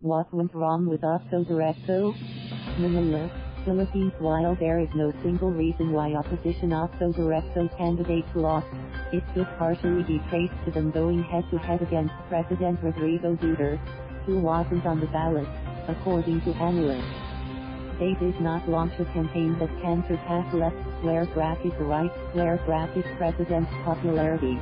What went wrong with Otso Diretso? Manila, Philippines. While there is no single reason why opposition Otso Diretso candidates lost, it could partially be traced to them going head-to-head against President Rodrigo Duterte, who wasn't on the ballot, according to analysts. They did not launch a campaign that can surpass left square bracket the right square bracket president's popularity.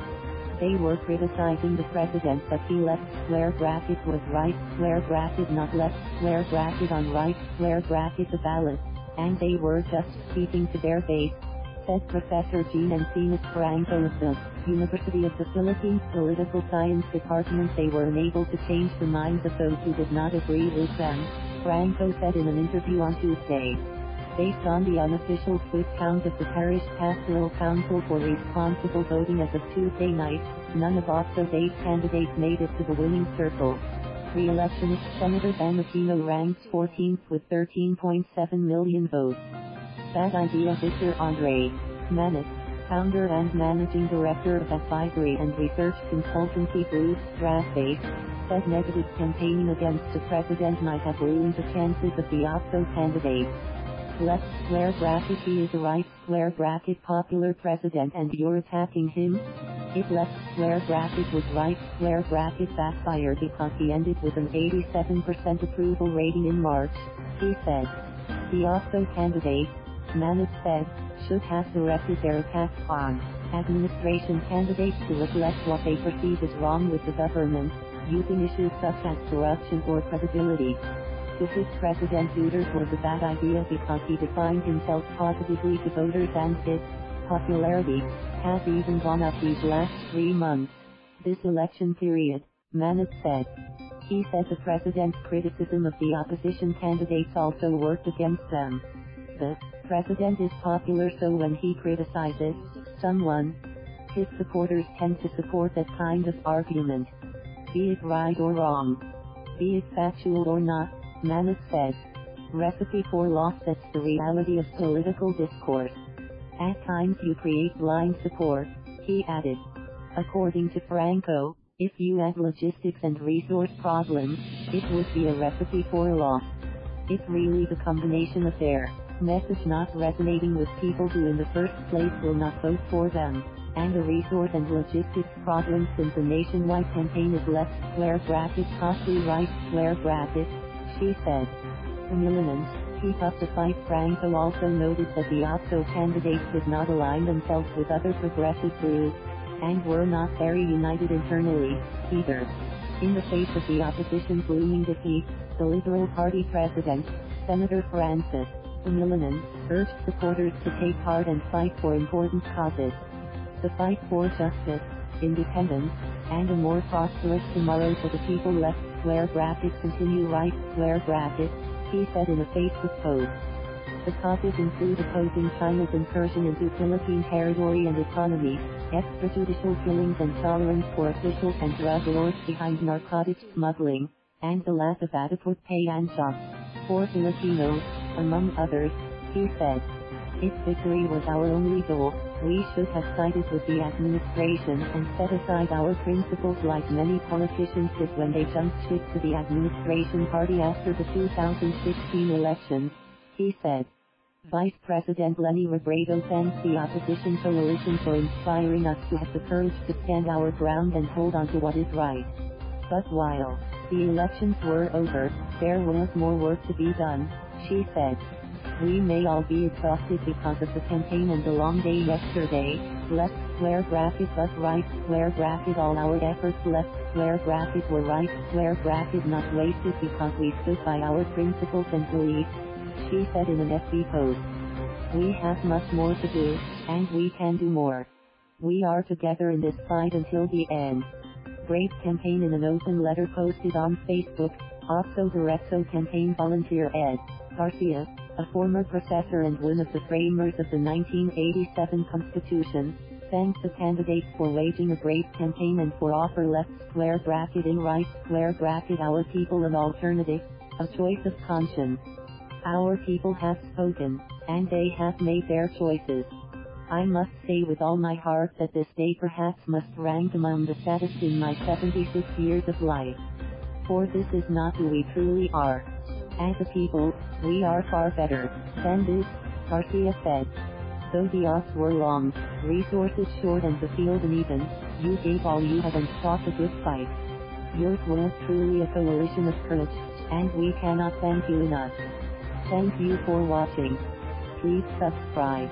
They were criticizing the president that he left square bracket was right square bracket not left square bracket on right square bracket the ballot, and they were just speaking to their base, said Professor Jean Encinas Franco of the University of the Philippines Political Science Department. They were unable to change the minds of those who did not agree with them, Franco said in an interview on Tuesday. Based on the unofficial quick count of the Parish Pastoral Council for Responsible Voting as of Tuesday night, none of Otso's 8 candidates made it to the winning circle. Re-electionist Senator Ben Aquino ranks 14th with 13.7 million votes. Bad idea. Victor Andre Manis, founder and managing director of advisory and research consultancy Bruce Strathbase, said negative campaigning against the president might have ruined the chances of the Otso candidate. Left square bracket, he is a right square bracket popular president and you're attacking him? If left square bracket was right square bracket backfired because he ended with an 87% approval rating in March, he said. The Otso candidate, Manis said, should have directed their attacks on administration candidates to reflect what they perceive as wrong with the government, using issues such as corruption or credibility. To hit President Duterte was a bad idea because he defined himself positively to voters and his popularity has even gone up these last 3 months. This election period, Manis said. He said the president's criticism of the opposition candidates also worked against them. The president is popular, so when he criticizes someone, his supporters tend to support that kind of argument. Be it right or wrong. Be it factual or not, Manis said. Recipe for loss. That's the reality of political discourse. At times you create blind support, he added. According to Franco, if you add logistics and resource problems, it would be a recipe for loss. It's really the combination of their message not resonating with people who in the first place will not vote for them, and the resource and logistics problems since a nationwide campaign is left square bracket costly right square bracket, she said. Militant, keep up the fight. Franco also noted that the Otso candidates did not align themselves with other progressive groups, and were not very united internally, either. In the face of the opposition's looming defeat, the Liberal Party president, Senator Francis Militant, urged supporters to take part and fight for important causes. The fight for justice, independence, and a more prosperous tomorrow for the people. Left square bracket continue right square bracket, he said in a Facebook post. The causes include opposing China's incursion into Philippine territory and economy, extrajudicial killings and tolerance for officials and drug lords behind narcotics smuggling, and the lack of adequate pay and jobs for Filipinos, among others, he said. If victory was our only goal, we should have sided with the administration and set aside our principles like many politicians did when they jumped ship to the administration party after the 2016 elections, he said. Vice President Leni Robredo thanks the opposition coalition for inspiring us to have the courage to stand our ground and hold on to what is right. But while the elections were over, there was more work to be done, she said. We may all be exhausted because of the campaign and the long day yesterday, left square bracket but right square bracket all our efforts left square bracket were right square bracket not wasted because we stood by our principles and beliefs, she said in an FB post. We have much more to do, and we can do more. We are together in this fight until the end. Great campaign. In an open letter posted on Facebook, Otso Diretso campaign volunteer Ed Garcia, a former professor and one of the framers of the 1987 Constitution, thanked the candidates for waging a great campaign and for offer left square bracket in right square bracket our people an alternative, a choice of conscience. Our people have spoken, and they have made their choices. I must say with all my heart that this day perhaps must rank among the saddest in my 76 years of life. for this is not who we truly are. As a people, we are far better than this, Garcia said. Though the odds were long, resources short and the field uneven, you gave all you had and fought a good fight. Yours was truly a coalition of courage, and we cannot thank you enough. Thank you for watching. Please subscribe.